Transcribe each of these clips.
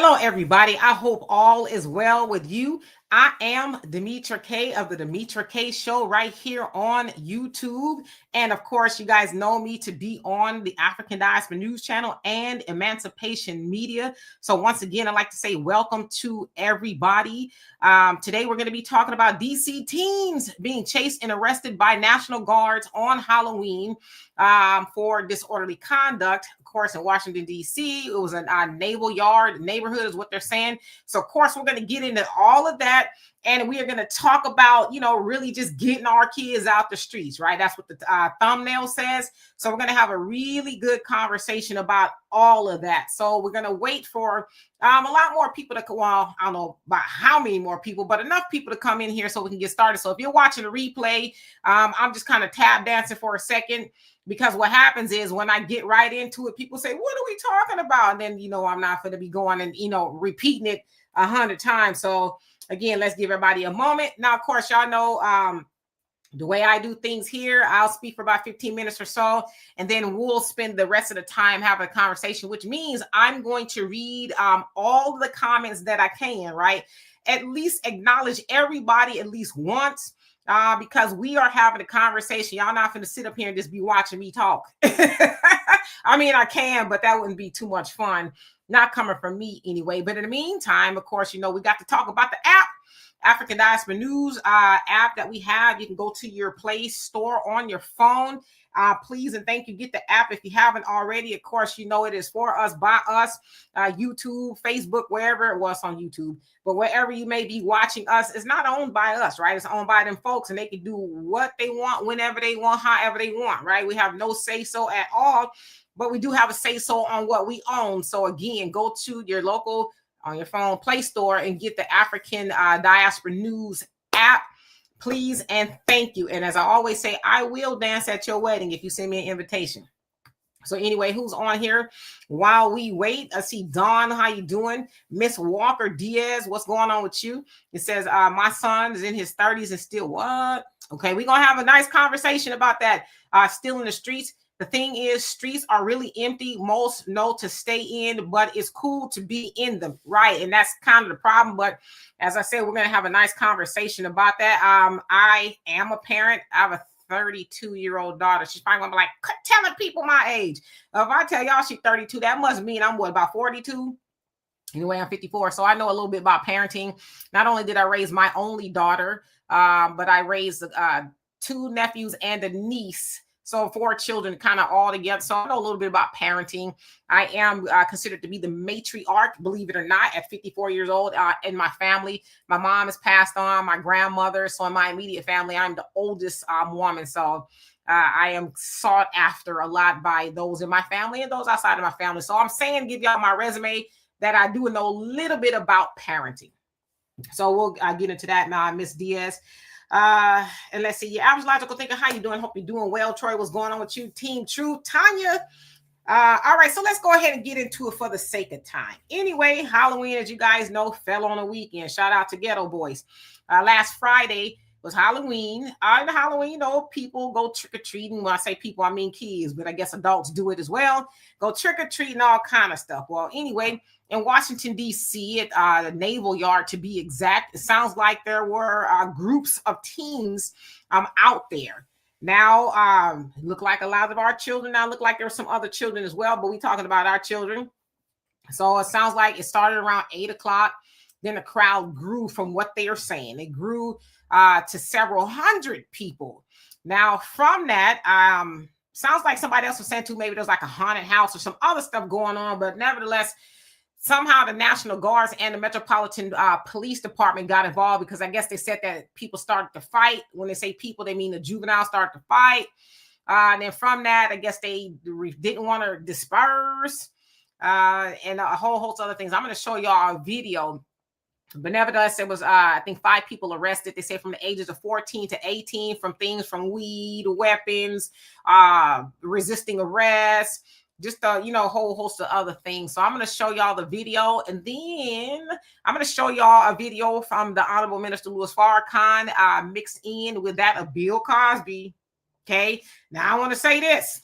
Hello, everybody. I hope all is well with you. I am Demetra Kaye of the Demetra Kaye Show right here on YouTube. And of course, you guys know me to be on the African Diaspora News Channel and Emancipation Media. So once again, I'd like to say welcome to everybody. Today, we're going to be talking about DC teens being chased and arrested by National Guards on Halloween for disorderly conduct. Of course, in Washington, D.C., it was a naval yard neighborhood is what they're saying. So, of course, we're going to get into all of that. And we are going to talk about, really just getting our kids out the streets, right? That's what the thumbnail says. So we're going to have a really good conversation about all of that. So we're going to wait for a lot more people to come. Well, I don't know about how many more people, but enough people to come in here so we can get started. So if you're watching the replay, I'm just kind of tap dancing for a second. Because what happens is when I get right into it, people say, what are we talking about? And then, I'm not going to be going and, repeating it 100 times. So again, let's give everybody a moment. Now, of course, y'all know the way I do things here, I'll speak for about 15 minutes or so, and then we'll spend the rest of the time having a conversation, which means I'm going to read all the comments that I can, right? At least acknowledge everybody at least once. Because we are having a conversation. Y'all not going to sit up here and just be watching me talk. I mean, I can, but that wouldn't be too much fun. Not coming from me anyway. But in the meantime, of course, we got to talk about the app, African Diaspora News app that we have. You can go to your Play Store on your phone. Please and thank you. Get the app if you haven't already. Of course, it is for us, by us, YouTube, Facebook, wherever it was on YouTube. But wherever you may be watching us, it's not owned by us, right? It's owned by them folks, and they can do what they want, whenever they want, however they want, right? We have no say-so at all, but we do have a say-so on what we own. So again, go to your local, on your phone, Play Store and get the African Diaspora News app. Please and thank you. And as I always say, I will dance at your wedding if you send me an invitation. So anyway, who's on here while we wait? I see Dawn. How you doing? Miss Walker Diaz, what's going on with you? It says, my son is in his 30s and still what? Okay, we're going to have a nice conversation about that. Still in the streets. The thing is, streets are really empty. Most know to stay in, but it's cool to be in them, right? And that's kind of the problem. But as I said, we're going to have a nice conversation about that. I am a parent. I have a 32-year-old daughter. She's probably going to be like, telling people my age. If I tell y'all she's 32, that must mean I'm about 42? Anyway, I'm 54. So I know a little bit about parenting. Not only did I raise my only daughter, but I raised 2 nephews and a niece. So 4 children kind of all together. So I know a little bit about parenting. I am considered to be the matriarch, believe it or not, at 54 years old in my family. My mom has passed on, my grandmother. So in my immediate family, I'm the oldest woman. So I am sought after a lot by those in my family and those outside of my family. So I'm saying, give y'all my resume that I do know a little bit about parenting. So we'll get into that now, Miss Diaz. And let's see, your average logical thinker, how you doing? Hope you're doing well. Troy, what's going on with you? Team Truth, Tanya. All right, so let's go ahead and get into it for the sake of time. Anyway, Halloween, as you guys know, fell on a weekend. Shout out to Ghetto Boys. Last Friday was Halloween. On Halloween, people go trick-or-treating. When I say people, I mean kids, but I guess adults do it as well. Go trick-or-treating, all kind of stuff. Well, anyway, in Washington, D.C., at the Naval Yard, to be exact, it sounds like there were groups of teens out there. Now, look like a lot of our children. Now, look like there were some other children as well, but we're talking about our children. So it sounds like it started around 8 o'clock. Then the crowd grew from what they are saying. It grew to several hundred people. Now, from that, sounds like somebody else was saying too, maybe there's like a haunted house or some other stuff going on, but nevertheless, somehow the National Guards and the Metropolitan Police Department got involved because I guess they said that people started to fight. When they say people, they mean the juveniles started to fight. And then from that, I guess they didn't want to disperse and a whole host of other things. I'm going to show y'all a video. But nevertheless, it was, I think, 5 people arrested. They say from the ages of 14 to 18, from things from weed, weapons, resisting arrest, just a whole host of other things. So I'm going to show y'all the video, and then I'm going to show y'all a video from the Honorable Minister Louis Farrakhan mixed in with that of Bill Cosby. Okay, now I want to say this.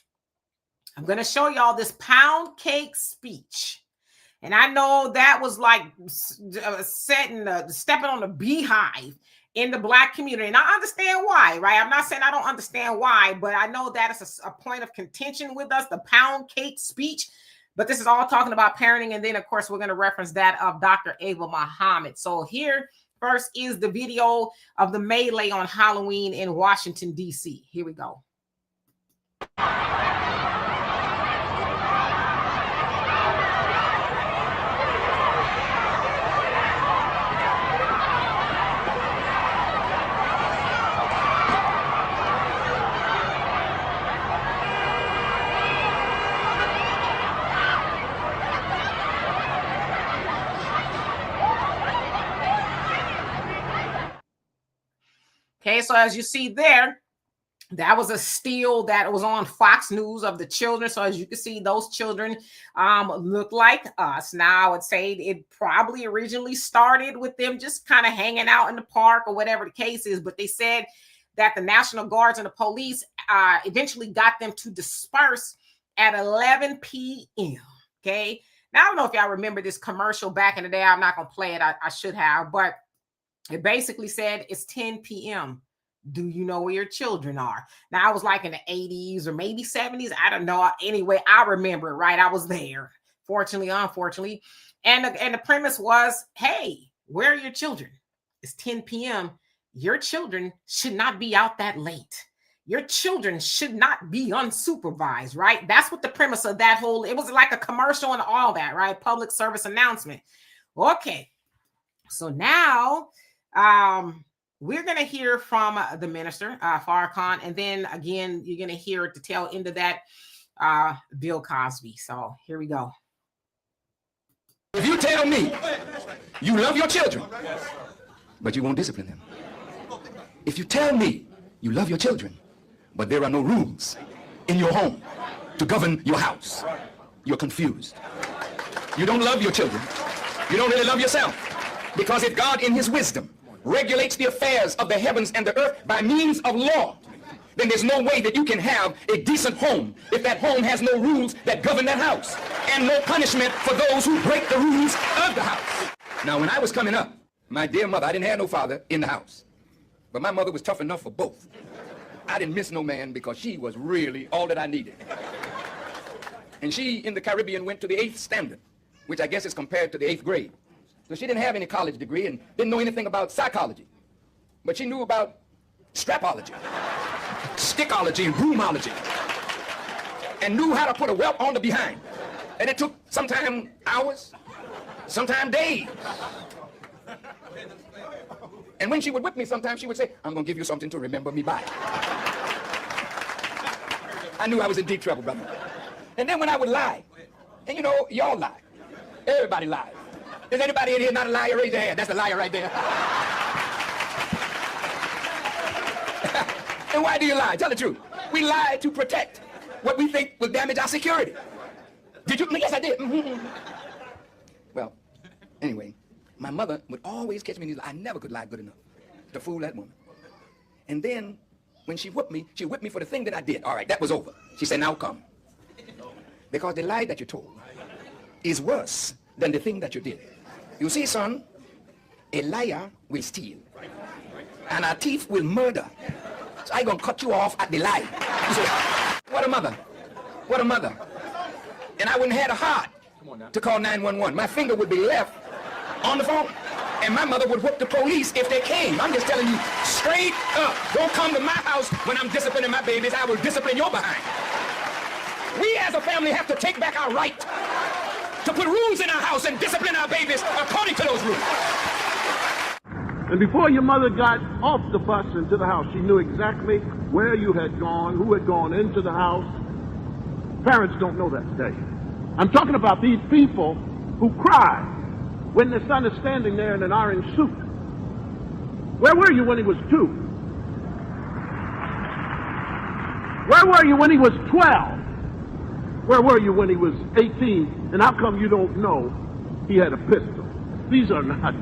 I'm going to show y'all this pound cake speech. And I know that was like stepping on the beehive in the Black community. And I understand why, right? I'm not saying I don't understand why, but I know that is a point of contention with us, the pound cake speech. But this is all talking about parenting. And then, of course, we're going to reference that of Dr. Ava Muhammad. So here first is the video of the melee on Halloween in Washington, D.C. Here we go. Okay, so as you see there, that was a still that was on Fox News of the children. So as you can see, those children look like us. Now, I would say it probably originally started with them just kind of hanging out in the park or whatever the case is. But they said that the National Guards and the police eventually got them to disperse at 11 p.m. Okay, now I don't know if y'all remember this commercial back in the day. I'm not going to play it. I should have, but it basically said it's 10 p.m. Do you know where your children are? Now, I was like in the 80s or maybe 70s. I don't know. Anyway, I remember it, right? I was there, fortunately, unfortunately. And the premise was, hey, where are your children? It's 10 p.m. Your children should not be out that late. Your children should not be unsupervised, right? That's what the premise of that whole, it was like a commercial and all that, right? Public service announcement. Okay. So now, we're going to hear from the minister, Farrakhan, and then again, you're going to hear at the tail end of that, Bill Cosby. So here we go. If you tell me you love your children, but you won't discipline them. If you tell me you love your children, but there are no rules in your home to govern your house, you're confused. You don't love your children. You don't really love yourself. Because if God in his wisdom regulates the affairs of the heavens and the earth by means of law, then there's no way that you can have a decent home if that home has no rules that govern that house and no punishment for those who break the rules of the house. Now, when I was coming up, my dear mother, I didn't have no father in the house, but my mother was tough enough for both. I didn't miss no man because she was really all that I needed. And she, in the Caribbean, went to the 8th standard, which I guess is compared to the 8th grade. So she didn't have any college degree and didn't know anything about psychology. But she knew about strapology, stickology, and broomology, and knew how to put a welt on the behind. And it took sometime hours, sometime days. And when she would whip me, sometimes she would say, I'm going to give you something to remember me by. I knew I was in deep trouble, brother. And then when I would lie, and you know, y'all lie. Everybody lies. Is anybody in here not a liar? Raise your hand. That's a liar right there. And why do you lie? Tell the truth. We lie to protect what we think will damage our security. Did you? Yes, I did. Mm-hmm. Well, anyway, my mother would always catch me in these lies. I never could lie good enough to fool that woman. And then when she whipped me for the thing that I did. All right, that was over. She said, now come. Because the lie that you told is worse than the thing that you did. You see, son, a liar will steal, and a thief will murder. So I'm going to cut you off at the lie. You say, what a mother. What a mother. And I wouldn't have the heart to call 911. My finger would be left on the phone. And my mother would whoop the police if they came. I'm just telling you straight up. Don't come to my house when I'm disciplining my babies. I will discipline your behind. We as a family have to take back our right to put rules in our house and discipline our babies according to those rules. And before your mother got off the bus into the house, she knew exactly where you had gone, who had gone into the house. Parents don't know that today. I'm talking about these people who cry when their son is standing there in an orange suit. Where were you when he was 2? Where were you when he was 12? Where were you when he was 18? And how come you don't know he had a pistol? These are not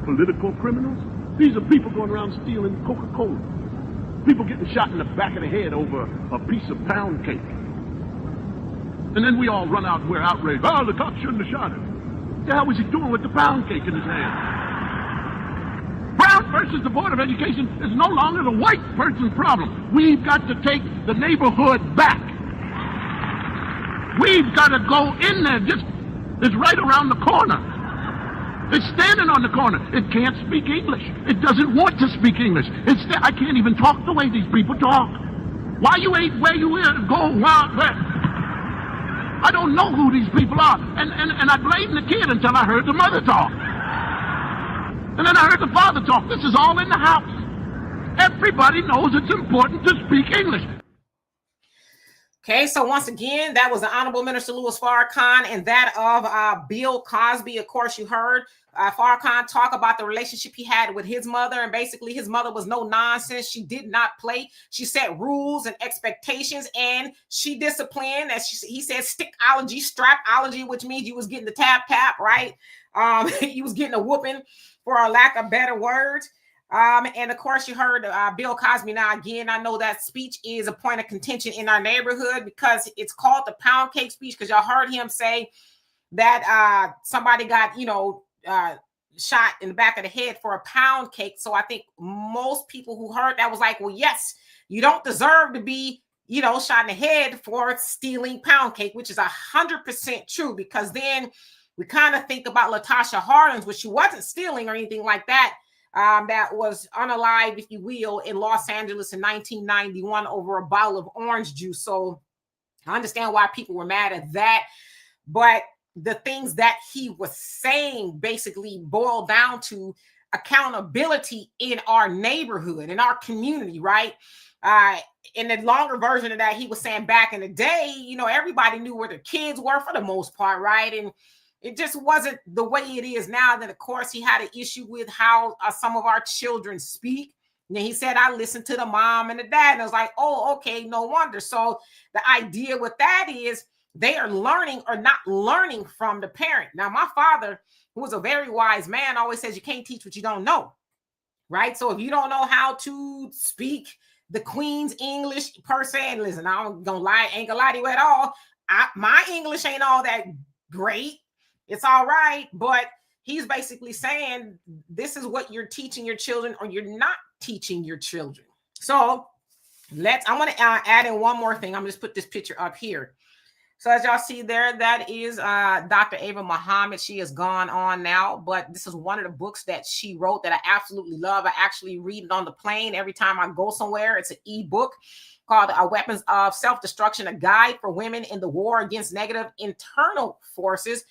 political criminals. These are people going around stealing Coca-Cola. People getting shot in the back of the head over a piece of pound cake. And then we all run out and we're outraged. Oh, the cop shouldn't have shot him. What the hell was he doing with the pound cake in his hand? Brown versus the Board of Education is no longer the white person's problem. We've got to take the neighborhood back. We've got to go in there. It's right around the corner. It's standing on the corner. It can't speak English. It doesn't want to speak English. I can't even talk the way these people talk. Why you ain't where you is? Go where? I don't know who these people are. And I blamed the kid until I heard the mother talk. And then I heard the father talk. This is all in the house. Everybody knows it's important to speak English. Okay, so once again, that was the Honorable Minister Louis Farrakhan and that of Bill Cosby. Of course, you heard Farrakhan talk about the relationship he had with his mother, and basically his mother was no nonsense. She did not play. She set rules and expectations, and she disciplined. As he said, stickology, strapology, which means you was getting the tap, right? You was getting a whooping, for a lack of better words. And of course, you heard Bill Cosby. Now, again, I know that speech is a point of contention in our neighborhood because it's called the pound cake speech, because y'all heard him say that somebody got, shot in the back of the head for a pound cake. So I think most people who heard that was like, well, yes, you don't deserve to be, shot in the head for stealing pound cake, which is 100% true, because then we kind of think about Latasha Harlins, which she wasn't stealing or anything like that. That was unalive, if you will, in Los Angeles in 1991 over a bottle of orange juice. So I understand why people were mad at that. But the things that he was saying basically boiled down to accountability in our neighborhood, in our community, right? In the longer version of that, he was saying back in the day, everybody knew where the kids were for the most part, right? And it just wasn't the way it is now. That, of course, he had an issue with how some of our children speak. And he said, I listened to the mom and the dad. And I was like, oh, okay, no wonder. So the idea with that is they are learning or not learning from the parent. Now, my father, who was a very wise man, always says you can't teach what you don't know, right? So if you don't know how to speak the Queen's English per se, and listen, I ain't gonna lie to you at all. My English ain't all that great. It's all right, but he's basically saying this is what you're teaching your children, or you're not teaching your children. So I want to add in one more thing. I'm just put this picture up here. So as y'all see there, that is Dr. Ava Muhammad. She has gone on now, but this is one of the books that she wrote that I absolutely love. I actually read it on the plane every time I go somewhere. It's an ebook called Weapons of Self-Destruction, a guide for women in the war against negative internal forces.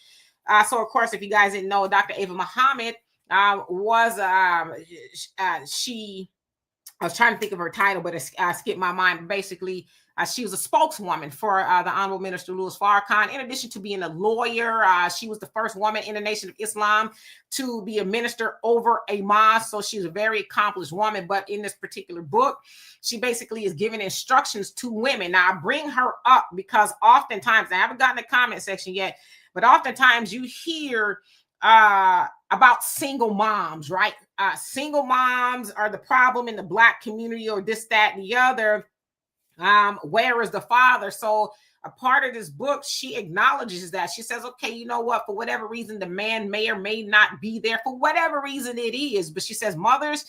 So, of course, if you guys didn't know, Dr. Ava Muhammad I was trying to think of her title, but it skipped my mind. Basically, she was a spokeswoman for the Honorable Minister Louis Farrakhan. In addition to being a lawyer, she was the first woman in the Nation of Islam to be a minister over a mosque. So she's a very accomplished woman. But in this particular book, she basically is giving instructions to women. Now, I bring her up because oftentimes, I haven't gotten a comment section yet, but oftentimes you hear about single moms, right? Single moms are the problem in the Black community, or this, that, and the other. Where is the father? So a part of this book, she acknowledges that. She says, okay, you know what? For whatever reason, the man may or may not be there, for whatever reason it is. But she says, mothers,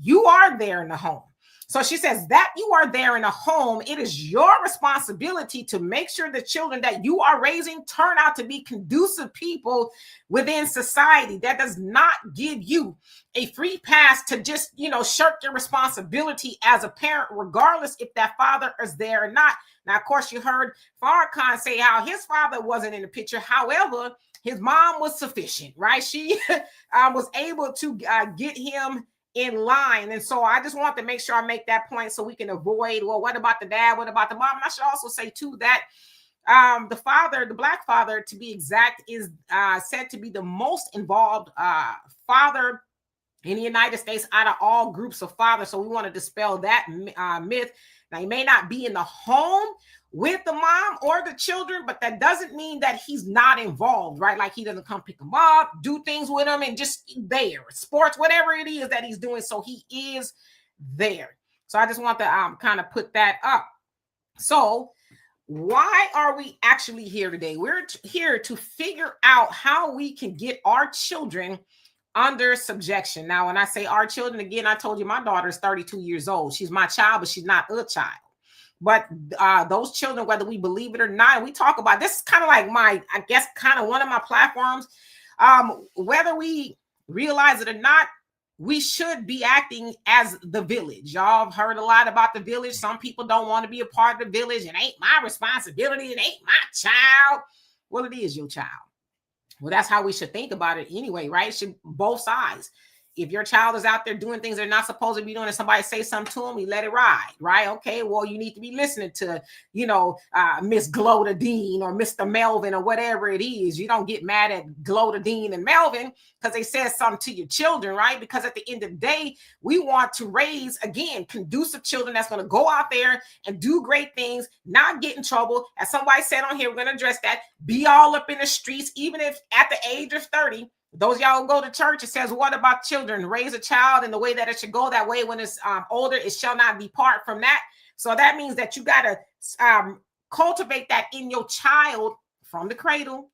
you are there in the home. So she says that you are there in a home. It is your responsibility to make sure the children that you are raising turn out to be conducive people within society. That does not give you a free pass to just, shirk your responsibility as a parent, regardless if that father is there or not. Now, of course, you heard Farrakhan say how his father wasn't in the picture. However, his mom was sufficient, right? She was able to get him in line. And so I just want to make sure I make that point so we can avoid, well, what about the dad? What about the mom? And I should also say too that the father, the Black father to be exact, is said to be the most involved father in the United States out of all groups of fathers. So we want to dispel that myth. Now, he may not be in the home with the mom or the children, but that doesn't mean that he's not involved, right? Like he doesn't come pick them up, do things with them, and just there, sports, whatever it is that he's doing. So he is there. So I just want to kind of put that up. So why are we actually here today? We're here to figure out how we can get our children under subjection. Now, when I say our children, again, I told you my daughter is 32 years old. She's my child, but she's not a child. But those children, whether we believe it or not, and we talk about this is kind of like I guess, kind of one of my platforms. Whether we realize it or not, we should be acting as the village. Y'all have heard a lot about the village. Some people don't want to be a part of the village. It ain't my responsibility. It ain't my child. Well, it is your child. Well, that's how we should think about it anyway, right? It should both sides. If your child is out there doing things they're not supposed to be doing and somebody say something to them, you let it ride, right? Okay, well, you need to be listening to, Miss Gloda Dean or Mr. Melvin or whatever it is. You don't get mad at Gloda Dean and Melvin because they said something to your children, right? Because at the end of the day, we want to raise, again, conducive children that's going to go out there and do great things, not get in trouble. As somebody said on here, we're going to address that, be all up in the streets, even if at the age of 30, those y'all who go to church, it says, what about children? Raise a child in the way that it should go. That way, when it's older, it shall not depart from that. So that means that you got to cultivate that in your child from the cradle,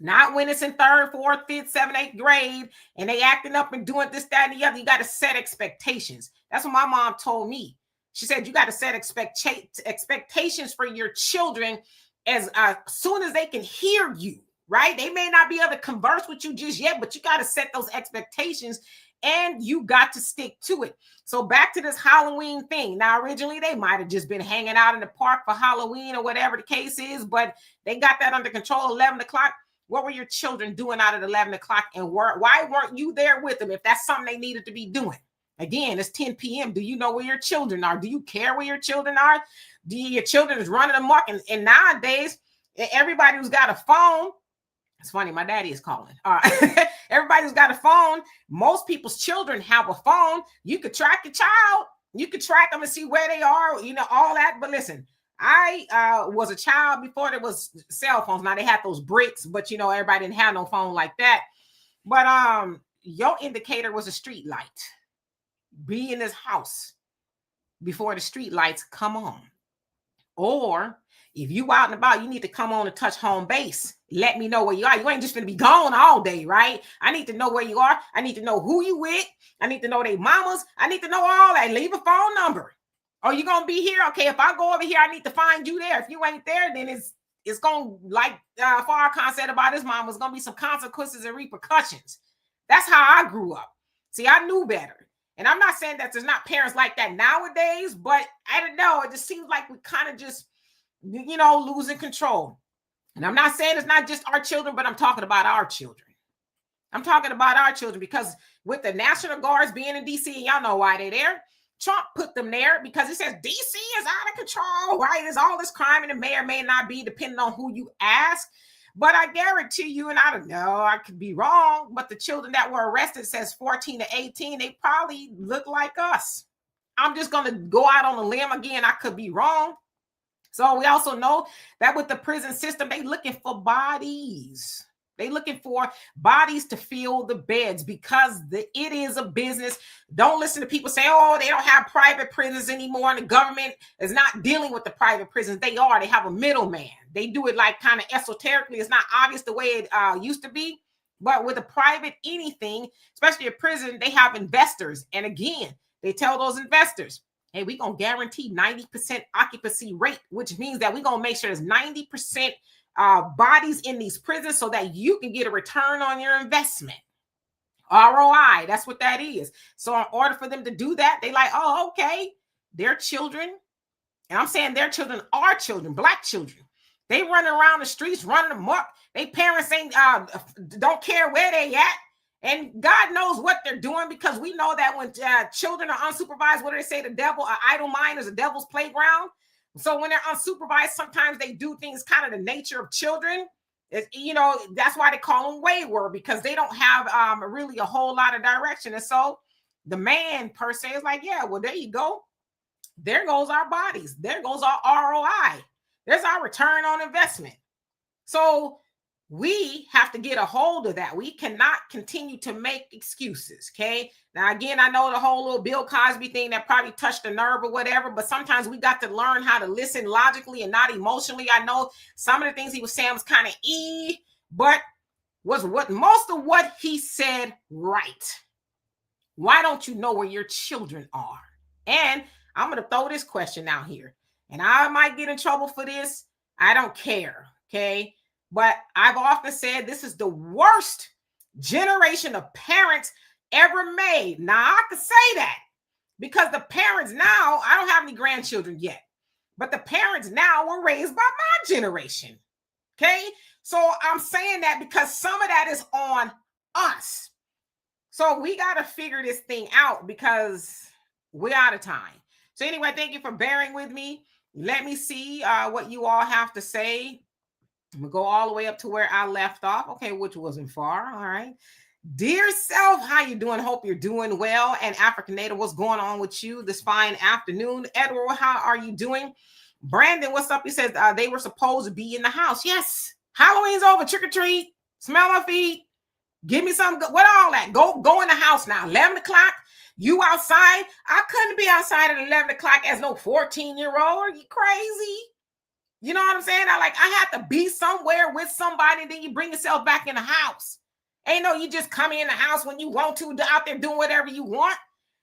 not when it's in 3rd, 4th, 5th, 7th, 8th grade, and they acting up and doing this, that, and the other. You got to set expectations. That's what my mom told me. She said, you got to set expectations for your children as soon as they can hear you. Right? They may not be able to converse with you just yet, but you got to set those expectations and you got to stick to it. So back to this Halloween thing. Now, originally, they might have just been hanging out in the park for Halloween or whatever the case is, but they got that under control. 11 o'clock. What were your children doing out at 11 o'clock and why weren't you there with them if that's something they needed to be doing? Again, it's 10 p.m. Do you know where your children are? Do you care where your children are? Your children is running amok? And nowadays, everybody who's got a phone, it's funny, my daddy is calling. Everybody who's got a phone, most people's children have a phone. You could track your child. You could track them and see where they are, all that. But listen, I was a child before there was cell phones. Now, they had those bricks, but, everybody didn't have no phone like that. But your indicator was a street light. Be in this house before the street lights come on. Or if you out and about, you need to come on and touch home base. Let me know where you are. You ain't just going to be gone all day, right? I need to know where you are. I need to know who you with. I need to know their mamas. I need to know all that. Leave a phone number. Are you going to be here? Okay, if I go over here, I need to find you there. If you ain't there, then it's going to, like Farrakhan said about his mom, it's going to be some consequences and repercussions. That's how I grew up. See, I knew better. And I'm not saying that there's not parents like that nowadays, but I don't know. It just seems like we kind of just, losing control. And I'm not saying it's not just our children, but I'm talking about our children. I'm talking about our children because with the National Guards being in D.C., y'all know why they're there. Trump put them there because he says D.C. is out of control, right? There's all this crime and it may or may not be depending on who you ask. But I guarantee you, and I don't know, I could be wrong, but the children that were arrested says 14 to 18, they probably look like us. I'm just going to go out on a limb again. I could be wrong. So we also know that with the prison system, they looking for bodies. They looking for bodies to fill the beds because it is a business. Don't listen to people say, oh, they don't have private prisons anymore. And the government is not dealing with the private prisons. They are. They have a middleman. They do it like kind of esoterically. It's not obvious the way it used to be. But with a private anything, especially a prison, they have investors. And again, they tell those investors, hey, we're going to guarantee 90% occupancy rate, which means that we're going to make sure there's 90% bodies in these prisons so that you can get a return on your investment. ROI, that's what that is. So in order for them to do that, they like, oh, okay, their children, and I'm saying their children are children, Black children. They running around the streets, running amok. They parents ain't don't care where they at. And God knows what they're doing because we know that when children are unsupervised, what do they say? The devil, an idle mind is a devil's playground. So when they're unsupervised, sometimes they do things kind of the nature of children. That's why they call them wayward because they don't have really a whole lot of direction. And so the man per se is like, yeah, well, there you go. There goes our bodies. There goes our ROI. There's our return on investment. So We have to get a hold of that. We cannot continue to make excuses. Okay. Now, again, I know the whole little Bill Cosby thing that probably touched the nerve or whatever, but sometimes we got to learn how to listen logically and not emotionally. I know some of the things he was saying was kind of but was what most of what he said right. Why don't you know where your children are? And I'm going to throw this question out here, and I might get in trouble for this. I don't care. Okay. But I've often said this is the worst generation of parents ever made. Now, I could say that because the parents now, I don't have any grandchildren yet, but the parents now were raised by my generation. Okay. So I'm saying that because some of that is on us. So we got to figure this thing out because we're out of time. So anyway, thank you for bearing with me. Let me see what you all have to say. I'm going to go all the way up to where I left off. Okay, which wasn't far. All right. Dear self, how you doing? Hope you're doing well. And African Native, what's going on with you this fine afternoon? Edward, how are you doing? Brandon, what's up? He says they were supposed to be in the house. Yes. Halloween's over. Trick or treat. Smell my feet. Give me some. What all that? Go in the house now. 11 o'clock. You outside? I couldn't be outside at 11 o'clock as no 14-year-old. Are you crazy? You know what I'm saying? I had to be somewhere with somebody, and then you bring yourself back in the house. Ain't no you just come in the house when you want to, out there doing whatever you want.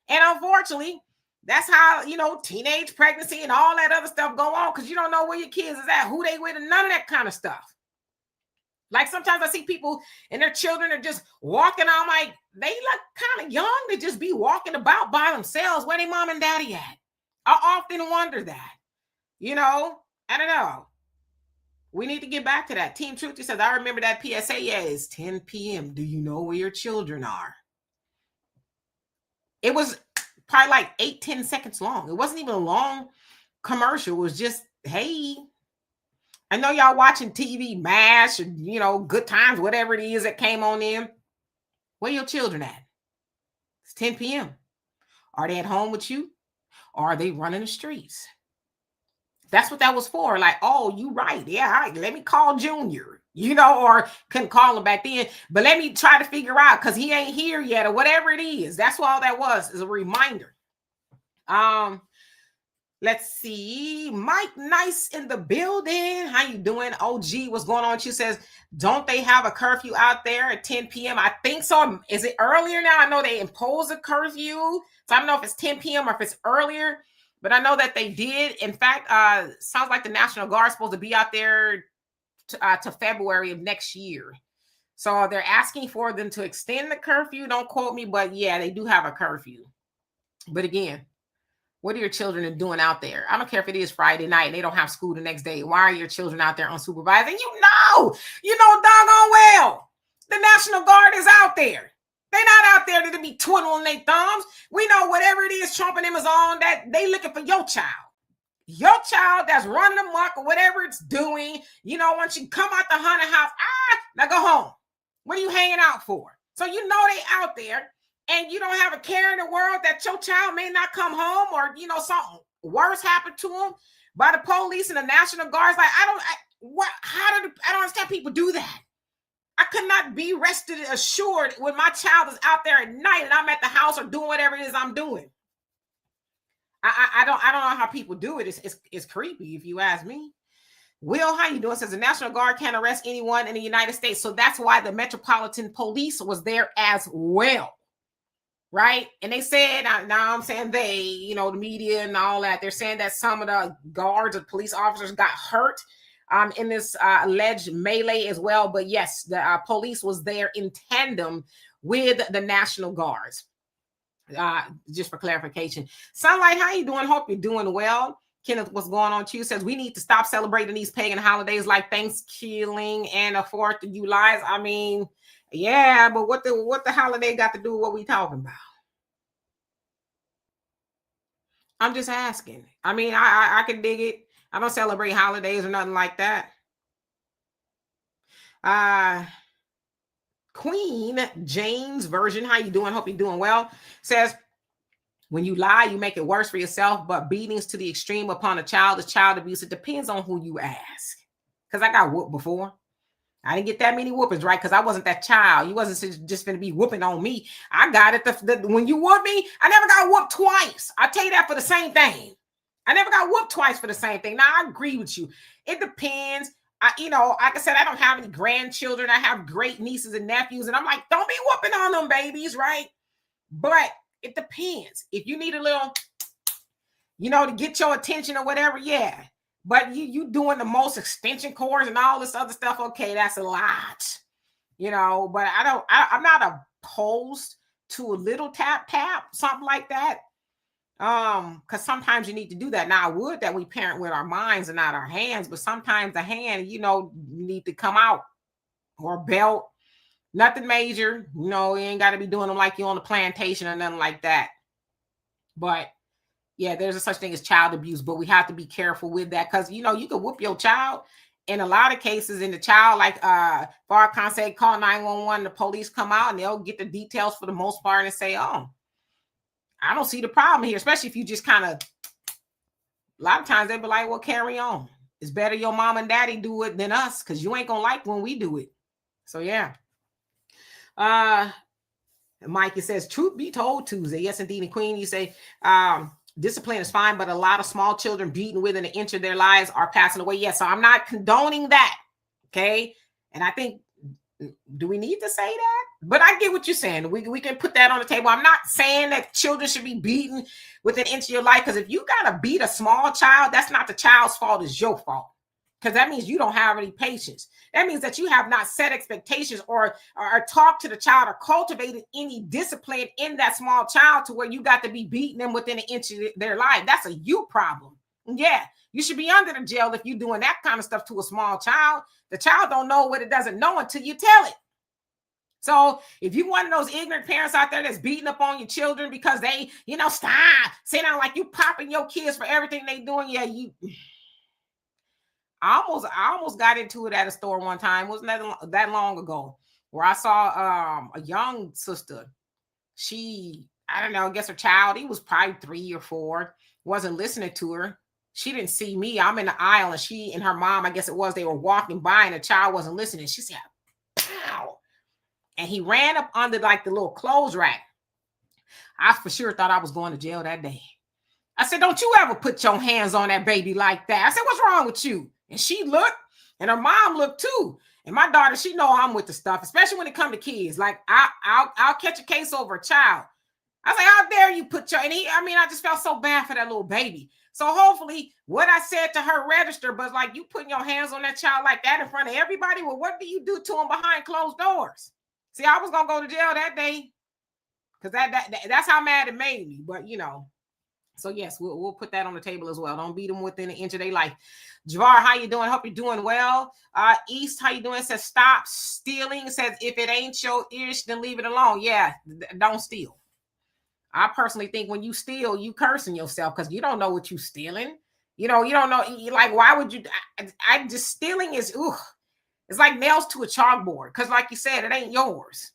And unfortunately, that's how, teenage pregnancy and all that other stuff go on, because you don't know where your kids is at, who they with, and none of that kind of stuff. Like sometimes I see people and their children are just walking. I'm like, they look kind of young to just be walking about by themselves. Where they mom and daddy at? I often wonder that, I don't know. We need to get back to that. Team Truth says, I remember that PSA. Yeah, it's 10 p.m. Do you know where your children are? It was probably like 8-10 seconds long. It wasn't even a long commercial. It was just, hey, I know y'all watching TV, MASH, or, Good Times, whatever it is that came on in. Where your children at? It's 10 p.m. Are they at home with you? Or are they running the streets? That's what that was for. Like, oh, you right. Yeah, all right. Let me call Junior, or couldn't call him back then. But let me try to figure out because he ain't here yet or whatever it is. That's what all that was, is a reminder. Let's see. Mike Nice in the building. How you doing? OG, what's going on? She says, don't they have a curfew out there at 10 p.m.? I think so. Is it earlier now? I know they imposed a curfew. So I don't know if it's 10 p.m. or if it's earlier. But I know that they did. In fact, sounds like the National Guard is supposed to be out there to February of next year. So they're asking for them to extend the curfew. Don't quote me, but yeah, they do have a curfew. But again, what are your children doing out there? I don't care if it is Friday night and they don't have school the next day. Why are your children out there unsupervised? And you know doggone well, the National Guard is out there. They're not out there to be twiddling their thumbs. We know whatever it is Trump and them is on, that they looking for your child. Your child that's running amok or whatever it's doing. Once you come out the haunted house, now go home. What are you hanging out for? So they out there, and you don't have a care in the world that your child may not come home, or something worse happened to them by the police and the National Guards. Like, I don't understand people do that. I could not be rested and assured when my child is out there at night and I'm at the house or doing whatever it is I'm doing. I don't know how people do it. It's creepy if you ask me. Will, how you doing? Says the National Guard can't arrest anyone in the United States. So that's why the Metropolitan Police was there as well. Right? And they said, now I'm saying they, the media and all that, they're saying that some of the guards or police officers got hurt in this alleged melee as well. But yes, the police was there in tandem with the National Guards. Just for clarification. Sunlight, how you doing? Hope you're doing well. Kenneth, what's going on? Q says we need to stop celebrating these pagan holidays like Thanksgiving and the 4th of July. I mean, yeah, but what the holiday got to do with what we talking about? I'm just asking. I mean, I can dig it. I don't celebrate holidays or nothing like that. Queen Jane's version, how you doing? Hope you're doing well. Says, when you lie, you make it worse for yourself, but beatings to the extreme upon a child is child abuse. It depends on who you ask. Because I got whooped before. I didn't get that many whoopings, right? Because I wasn't that child. You wasn't just going to be whooping on me. I got it. When you whooped me, I never got whooped twice. I'll tell you that for the same thing. I never got whooped twice for the same thing. Now, I agree with you. It depends. Like I said, I don't have any grandchildren. I have great nieces and nephews. And I'm like, don't be whooping on them babies, right? But it depends. If you need a little, to get your attention or whatever, yeah. But you doing the most extension cords and all this other stuff, okay, that's a lot, but I'm not opposed to a little tap, something like that. Because sometimes you need to do that. Now, I would that we parent with our minds and not our hands, but sometimes the hand, you need to come out, or belt, nothing major, you ain't got to be doing them like you on the plantation or nothing like that. But yeah, there's a such thing as child abuse, but we have to be careful with that because, you can whoop your child. In a lot of cases, in the child, like Farrakhan said, call 911, the police come out and they'll get the details for the most part and say, oh, I don't see the problem here, especially if you just kind of, a lot of times they'll be like, well, carry on. It's better your mom and daddy do it than us because you ain't going to like when we do it. So, yeah. Mike, it says, truth be told Tuesday. Yes, indeed. And Queen, you say, discipline is fine, but a lot of small children beaten within an inch of their lives are passing away. Yes, so I'm not condoning that. Okay. And I think, do we need to say that? But I get what you're saying. We can put that on the table. I'm not saying that children should be beaten within an inch of your life, because if you got to beat a small child, that's not the child's fault, it's your fault. Because that means you don't have any patience. That means that you have not set expectations or talked to the child or cultivated any discipline in that small child to where you got to be beating them within an inch of their life. That's a you problem. Yeah, you should be under the jail if you're doing that kind of stuff to a small child. The child don't know what it doesn't know until you tell it. So if you one of those ignorant parents out there that's beating up on your children because they, stop, say down like you popping your kids for everything they doing, yeah, I almost got into it at a store one time. It wasn't that long ago, where I saw a young sister. She, I don't know, I guess her child, he was probably 3 or 4, wasn't listening to her. She didn't see me. I'm in the aisle, and she and her mom, I guess it was, they were walking by, and the child wasn't listening. She said, pow. And he ran up under like the little clothes rack. I for sure thought I was going to jail that day. I said, don't you ever put your hands on that baby like that. I said, what's wrong with you? And she looked, and her mom looked too. And my daughter, she know I'm with the stuff, especially when it comes to kids. Like I'll catch a case over a child. I was like, how dare you put your, I just felt so bad for that little baby. So hopefully what I said to her registered, but like, you putting your hands on that child like that in front of everybody. Well, what do you do to them behind closed doors? See, I was going to go to jail that day because that's how mad it made me. But, so yes, we'll put that on the table as well. Don't beat them within an inch of their life. Javar, how you doing? Hope you're doing well. East, how you doing? It says, stop stealing. It says, if it ain't your ish, then leave it alone. Yeah, don't steal. I personally think when you steal, you cursing yourself because you don't know what you're stealing. You don't know. Like, why would you? I just, stealing is, it's like nails to a chalkboard. Because like you said, it ain't yours.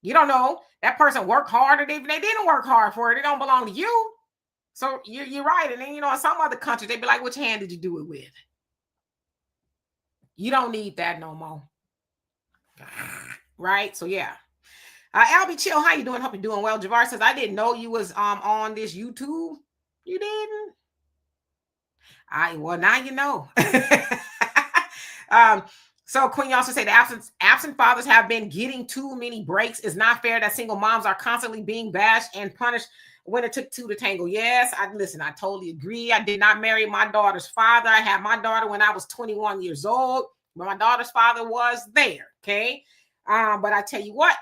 You don't know. That person worked hard, or they didn't work hard for it. It don't belong to you. So you're right. And then, in some other countries, they'd be like, which hand did you do it with? You don't need that no more. Right? So, yeah. Albie Chill, how you doing? Hope you're doing well. Javar says, I didn't know you was on this YouTube. You didn't? Well, now you know. So Queen also say the absent fathers have been getting too many breaks. It's not fair that single moms are constantly being bashed and punished when it took two to tango. Yes, I totally agree. I did not marry my daughter's father. I had my daughter when I was 21 years old, but my daughter's father was there. Okay. But I tell you what,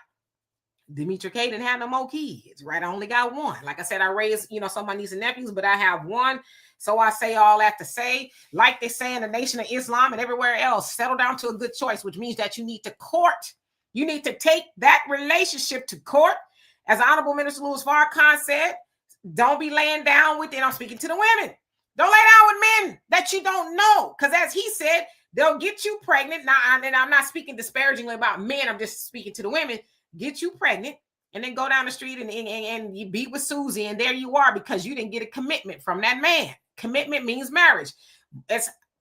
Demetra Kaye didn't have no more kids, right? I only got one. Like I said, I raised, some of my nieces and nephews, but I have one. So I say all that to say, like they say in the Nation of Islam and everywhere else, settle down to a good choice, which means that you need to court. You need to take that relationship to court. As Honorable Minister Louis Farrakhan said, don't be laying down with, and I'm speaking to the women, don't lay down with men that you don't know. Because as he said, they'll get you pregnant. Now, and I'm not speaking disparagingly about men. I'm just speaking to the women. Get you pregnant and then go down the street and you be with Susie, and there you are because you didn't get a commitment from that man. Commitment means marriage.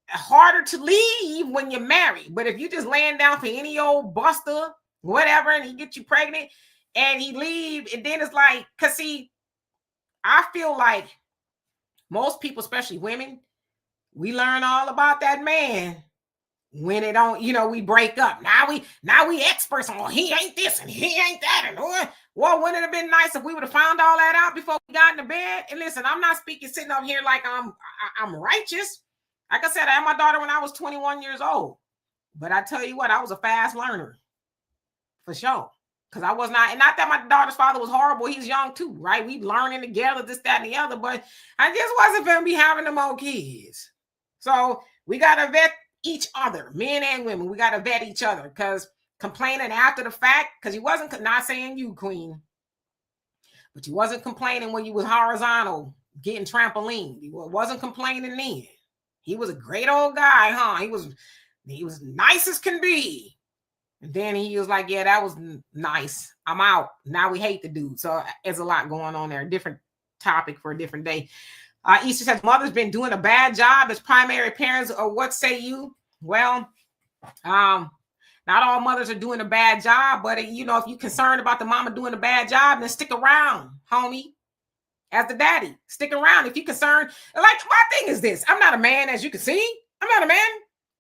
harder to leave when you're married. But if you just laying down for any old buster, whatever, and he get you pregnant and he leave, and then it's like, cause see, I feel like most people, especially women, we learn all about that man when it don't, we break up. Now we experts on, he ain't this and he ain't that. And well, wouldn't it have been nice if we would have found all that out before we got into bed? And listen, I'm not sitting up here like I'm righteous. Like I said, I had my daughter when I was 21 years old. But I tell you what, I was a fast learner. For sure. Because I was not, and not that my daughter's father was horrible. He's young too, right? We learning together, this, that, and the other. But I just wasn't going to be having them old kids. So we got to vet each other, men and women. We got to vet each other, because complaining after the fact, because he wasn't, not saying you, queen, but he wasn't complaining when you was horizontal getting trampoline. He wasn't complaining then. He was a great old guy, huh? He was nice as can be. And then he was like, yeah, that was nice. I'm out. Now we hate the dude. So there's a lot going on there. Different topic for a different day. Easter says, mother's been doing a bad job as primary parents, or what say you? Well, not all mothers are doing a bad job, but if you're concerned about the mama doing a bad job, then stick around, homie. As the daddy, stick around. If you're concerned, like, my thing is this: I'm not a man, as you can see. I'm not a man,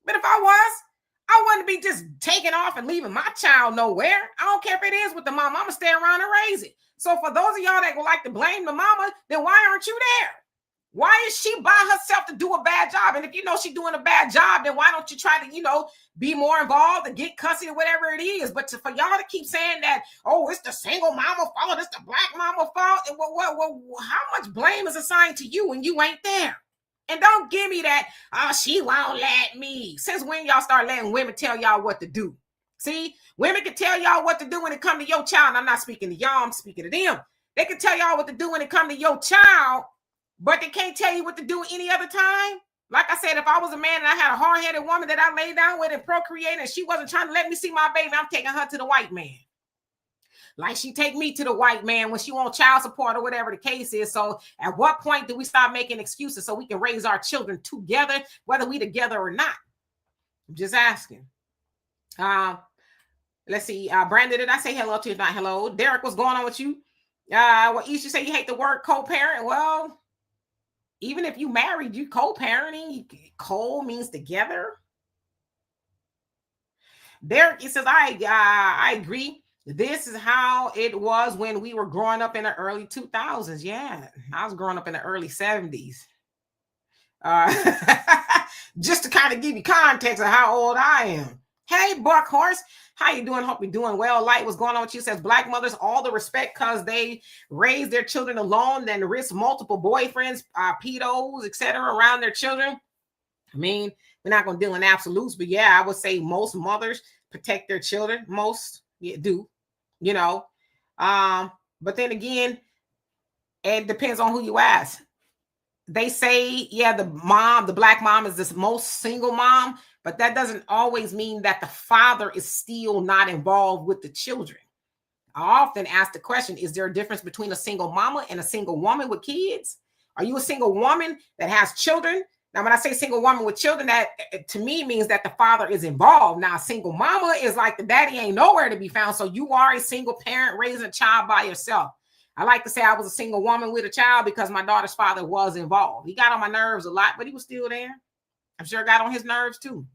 but if I was, I wouldn't be just taking off and leaving my child nowhere. I don't care if it is with the mama. I'm gonna stay around and raise it. So for those of y'all that would like to blame the mama, then why aren't you there? Why is she by herself to do a bad job? And if you know she's doing a bad job, then why don't you try to, be more involved and get cussy or whatever it is? But for y'all to keep saying that, oh, it's the single mama fault, it's the black mama fault, and how much blame is assigned to you when you ain't there? And don't give me that, oh, she won't let me. Since when y'all start letting women tell y'all what to do? See, women can tell y'all what to do when it comes to your child. And I'm not speaking to y'all, I'm speaking to them. They can tell y'all what to do when it comes to your child, but they can't tell you what to do any other time. Like I said, if I was a man and I had a hard-headed woman that I laid down with and procreated, and she wasn't trying to let me see my baby, I'm taking her to the white man. Like she take me to the white man when she wants child support or whatever the case is. So at what point do we stop making excuses so we can raise our children together, whether we together or not? I'm just asking. Let's see. Brandon, did I say hello to you? Not hello. Derek, what's going on with you? Well, you should say you hate the word co-parent. Well, even if you married, you co-parenting. Co means together. Derek, he says, I agree. This is how it was when we were growing up in the early 2000s. Yeah, I was growing up in the early 70s. Just to kind of give you context of how old I am. Hey, Buck Horse, how you doing? Hope you're doing well. Light, what's going on with you? Says black mothers all the respect because they raise their children alone, then risk multiple boyfriends, pedos, etc. around their children. I mean, we're not going to deal in absolutes, but yeah, I would say most mothers protect their children. Most do, but then again, it depends on who you ask. They say, yeah, the black mom is the most single mom, but that doesn't always mean that the father is still not involved with the children. I often ask the question, is there a difference between a single mama and a single woman with kids? Are you a single woman that has children? Now, when I say single woman with children, that to me means that the father is involved. Now, a single mama is like the daddy ain't nowhere to be found. So you are a single parent raising a child by yourself. I like to say I was a single woman with a child because my daughter's father was involved. He got on my nerves a lot, but he was still there. I'm sure it got on his nerves too.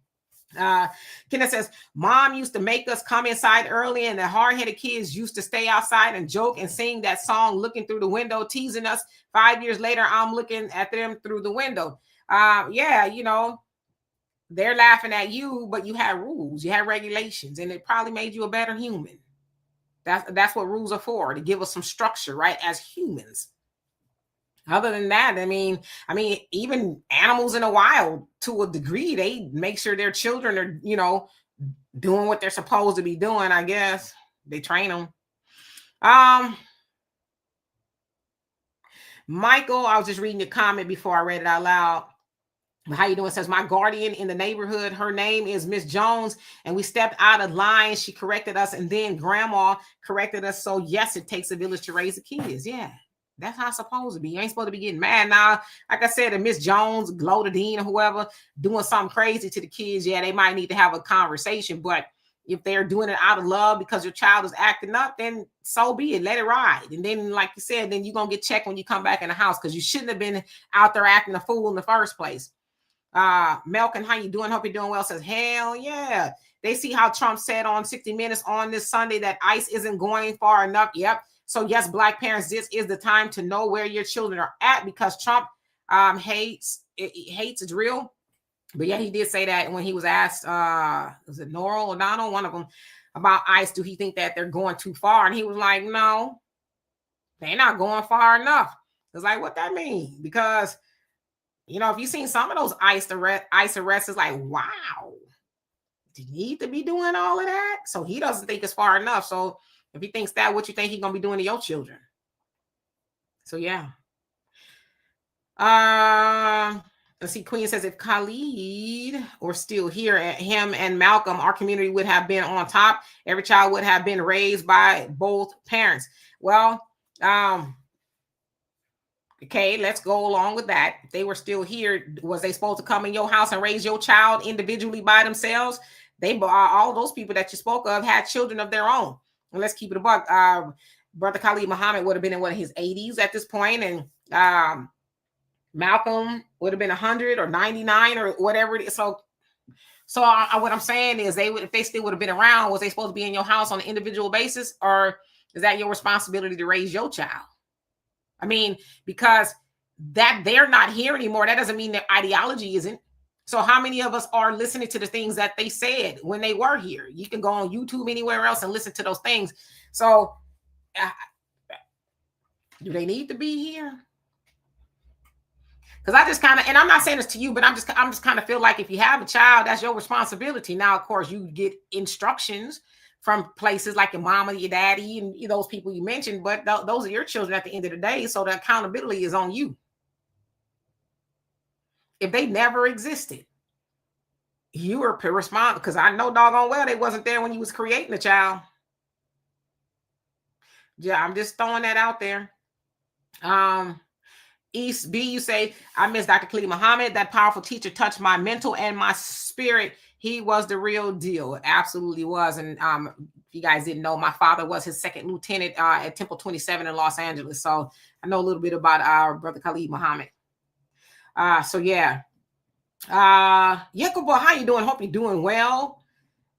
Kenneth says, mom used to make us come inside early and the hard-headed kids used to stay outside and joke and sing that song, looking through the window, teasing us. 5 years later, I'm looking at them through the window. Yeah, they're laughing at you, but you had rules, you had regulations, and it probably made you a better human. That's what rules are for, to give us some structure, right? As humans. Other than that, I mean, even animals in the wild, to a degree, they make sure their children are, doing what they're supposed to be doing. I guess they train them. Michael, I was just reading your comment before I read it out loud. How you doing? Says my guardian in the neighborhood, her name is Miss Jones, and we stepped out of line. She corrected us, and then grandma corrected us. So yes, it takes a village to raise the kids. Yeah, That's how it's supposed to be. You ain't supposed to be getting mad. Now, like I said, if Miss Jones, Glodadine, or whoever doing something crazy to the kids, yeah, they might need to have a conversation. But if they're doing it out of love because your child is acting up, then so be it. Let it ride. And then, like you said, then you're going to get checked when you come back in the house because you shouldn't have been out there acting a fool in the first place. Melkin, how you doing? Hope you're doing well. Says, hell yeah. They see how Trump said on 60 Minutes on this Sunday that ICE isn't going far enough. Yep. So yes, Black parents, this is the time to know where your children are at because Trump hates. It's real. But yeah, he did say that when he was asked, was it Norrell or Donald, one of them, about ICE, do he think that they're going too far? And he was like, no, they're not going far enough. It's like, what that mean? Because, you know, if you've seen some of those ICE arrests, it's like, wow, do you need to be doing all of that? So he doesn't think it's far enough. So if he thinks that, what you think he's going to be doing to your children? So yeah. Let's see, Queen says, if Khalid were still here, him and Malcolm, our community would have been on top. Every child would have been raised by both parents. Well, okay, let's go along with that. If they were still here, was they supposed to come in your house and raise your child individually by themselves? They all those people that you spoke of had children of their own. And let's keep it a buck. Brother Khalid Muhammad would have been in his 80s at this point, and Malcolm would have been 100 or 99 or whatever it is. So what I'm saying is, if they still would have been around, was they supposed to be in your house on an individual basis, or is that your responsibility to raise your child? I mean, because that they're not here anymore, that doesn't mean their ideology isn't. So how many of us are listening to the things that they said when they were here? You can go on YouTube, anywhere else, and listen to those things. So do they need to be here? Because I just kind of, and I'm not saying this to you, but I'm just kind of feel like if you have a child, that's your responsibility. Now, of course, you get instructions from places like your mama, your daddy, and those people you mentioned, but those are your children at the end of the day. So the accountability is on you. If they never existed, you were responsible, because I know doggone well they wasn't there when you was creating the child. Yeah, I'm just throwing that out there. East B, you say, I miss Dr. Khalid Muhammad. That powerful teacher touched my mental and my spirit. He was the real deal. It absolutely was. And if you guys didn't know, my father was his second lieutenant at Temple 27 in Los Angeles. So I know a little bit about our brother Khalid Muhammad. So yeah. Yakubo, how you doing? Hope you're doing well.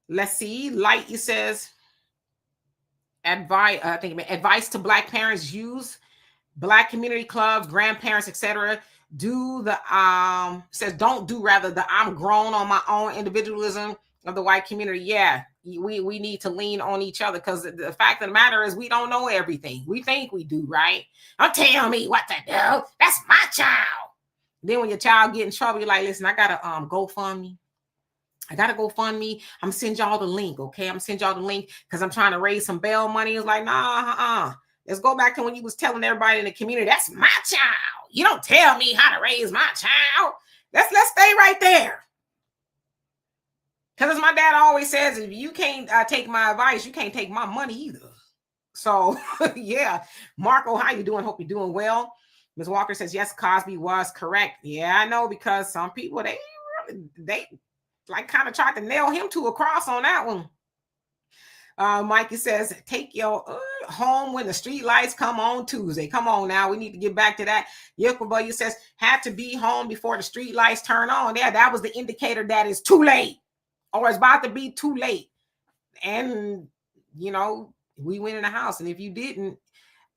Let's see. Light, you says, advice to Black parents: use Black community clubs, grandparents, etc. Says don't do rather the I'm grown on my own individualism of the white community. Yeah, we need to lean on each other, because the fact of the matter is we don't know everything. We think we do, right? Don't tell me what to do. That's my child. Then when your child get in trouble, you're like, listen, I gotta GoFundMe. I'm gonna send y'all the link, okay? I'm gonna send y'all the link because I'm trying to raise some bail money. It's like, nah, Let's go back to when you was telling everybody in the community, that's my child. You don't tell me how to raise my child. Let's stay right there. Because as my dad always says, if you can't take my advice, you can't take my money either. So yeah, Marco, how you doing? Hope you're doing well. Ms. Walker says, yes, Cosby was correct. Yeah, I know, because some people, they like kind of tried to nail him to a cross on that one. Mikey says, take your home when the street lights come on Tuesday. Come on now, we need to get back to that. Yokoboy says, had to be home before the street lights turn on. Yeah, that was the indicator that it's too late, or it's about to be too late. And we went in the house, and if you didn't,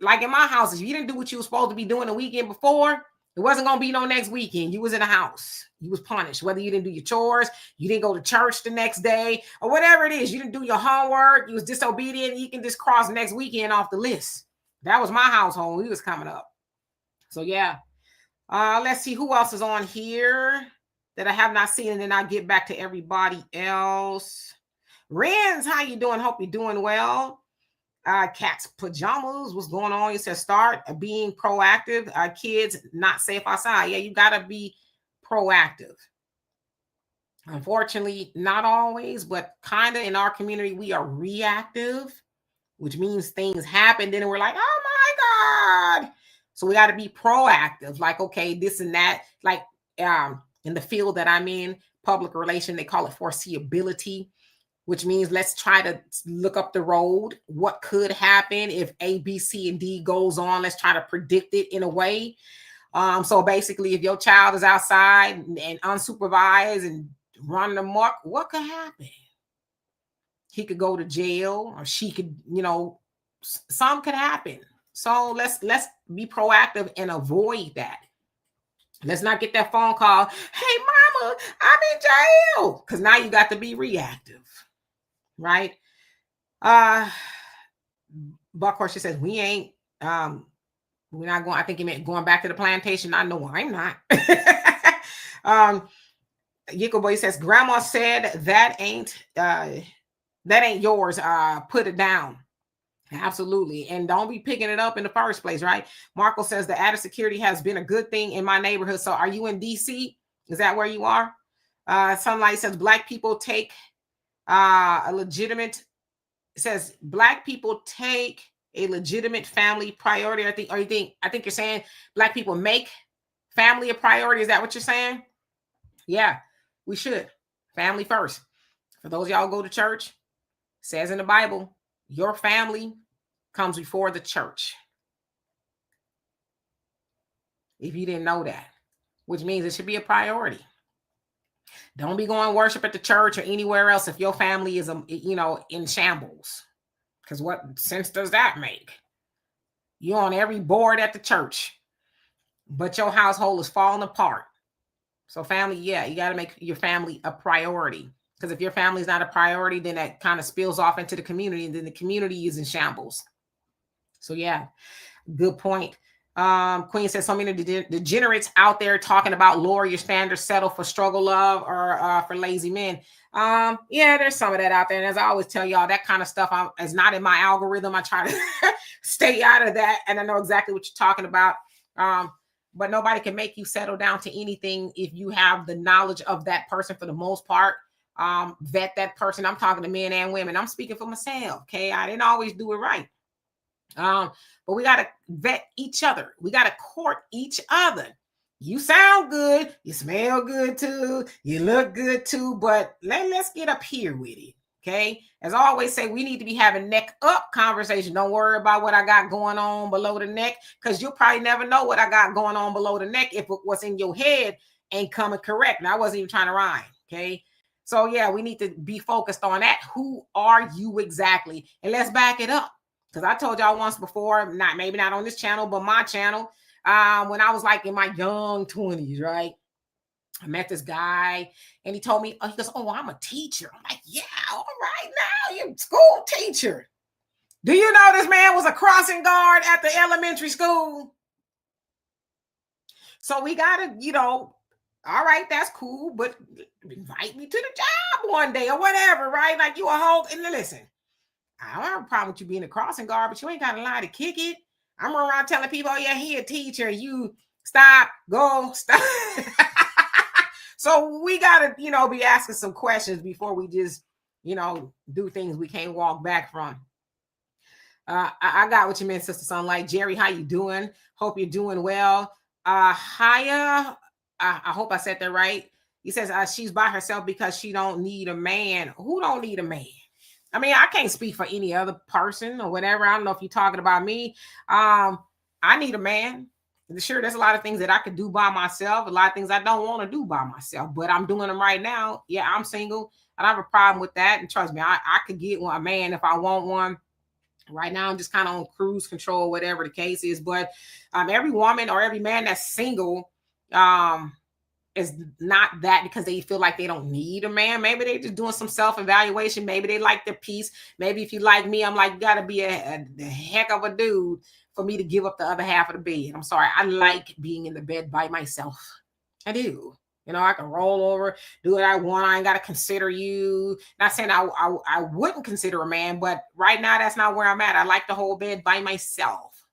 like in my house, if you didn't do what you were supposed to be doing the weekend before, it wasn't going to be no next weekend. You was in the house. You was punished. Whether you didn't do your chores, you didn't go to church the next day, or whatever it is. You didn't do your homework. You was disobedient. You can just cross next weekend off the list. That was my household when we was coming up. So, yeah. Let's see who else is on here that I have not seen, and then I'll get back to everybody else. Renz, how you doing? Hope you're doing well. Cat's pajamas, what's going on? You said start being proactive. Kids not safe outside. Yeah, you gotta be proactive. Unfortunately, not always, but kind of in our community, we are reactive, which means things happen, then we're like, oh my God. So we got to be proactive, like, okay, this and that, like in the field that I'm in, public relation, they call it foreseeability, which means let's try to look up the road. What could happen if A, B, C, and D goes on? Let's try to predict it in a way. So basically, if your child is outside and unsupervised and running amok, what could happen? He could go to jail, or she could, some could happen. So let's be proactive and avoid that. Let's not get that phone call. Hey, mama, I'm in jail. Because now you got to be reactive, right? Buckhorse, she says, we ain't, we're not going, I think he meant going back to the plantation. I know I'm not. Yiko Boy says, grandma said that ain't yours. Put it down. Absolutely. And don't be picking it up in the first place, right? Marco says the added security has been a good thing in my neighborhood. So are you in DC? Is that where you are? Sunlight says Black people take a legitimate, it says Black people take a legitimate family priority. I think you're saying Black people make family a priority. Is that what you're saying? Yeah, we should. Family first. For those of y'all who go to church, says in the Bible, your family comes before the church. If you didn't know that, which means it should be a priority. Don't be going worship at the church or anywhere else if your family is, in shambles. Because what sense does that make? You're on every board at the church, but your household is falling apart. So family, yeah, you got to make your family a priority. Because if your family is not a priority, then that kind of spills off into the community, and then the community is in shambles. So yeah, good point. Queen says so many degenerates out there talking about lower your standards, settle for struggle love, or for lazy men. Yeah, there's some of that out there. And as I always tell y'all, that kind of stuff is not in my algorithm. I try to stay out of that. And I know exactly what you're talking about. But nobody can make you settle down to anything if you have the knowledge of that person for the most part. Vet that person. I'm talking to men and women. I'm speaking for myself. Okay. I didn't always do it right. But we got to vet each other. We got to court each other. You sound good. You smell good too. You look good too. But let's get up here with it. Okay. As I always say, we need to be having neck up conversation. Don't worry about what I got going on below the neck, because you'll probably never know what I got going on below the neck if what's in your head ain't coming correct. And I wasn't even trying to rhyme. Okay. So yeah, we need to be focused on that. Who are you exactly? And let's back it up. Because I told y'all once before, maybe not on this channel, but my channel, when I was like in my young 20s, right? I met this guy and he told me, he goes, oh, I'm a teacher. I'm like, yeah, all right now, you're a school teacher. Do you know this man was a crossing guard at the elementary school? So we got to, all right, that's cool, but invite me to the job one day or whatever, right? Like you a whole, and listen, I don't have a problem with you being a crossing guard, but you ain't got a lie to kick it. I'm around telling people, oh yeah, he a teacher. You stop, go, stop. So we got to, be asking some questions before we just, do things we can't walk back from. I got what you meant, Sister Sunlight. Jerry, how you doing? Hope you're doing well. Haya, I hope I said that right. He says she's by herself because she don't need a man. Who don't need a man? I mean, I can't speak for any other person or whatever. I don't know if you're talking about me. I need a man. Sure, there's a lot of things that I could do by myself. A lot of things I don't want to do by myself, but I'm doing them right now. Yeah, I'm single. I don't have a problem with that. And trust me, I could get a man if I want one. Right now, I'm just kind of on cruise control, whatever the case is. But every woman or every man that's single is not that because they feel like they don't need a man. Maybe they're just doing some self-evaluation. Maybe they like their peace. Maybe if you like me, I'm like, you got to be a heck of a dude for me to give up the other half of the bed. I'm sorry. I like being in the bed by myself. I do. I can roll over, do what I want. I ain't got to consider you. Not saying I wouldn't consider a man, but right now that's not where I'm at. I like the whole bed by myself.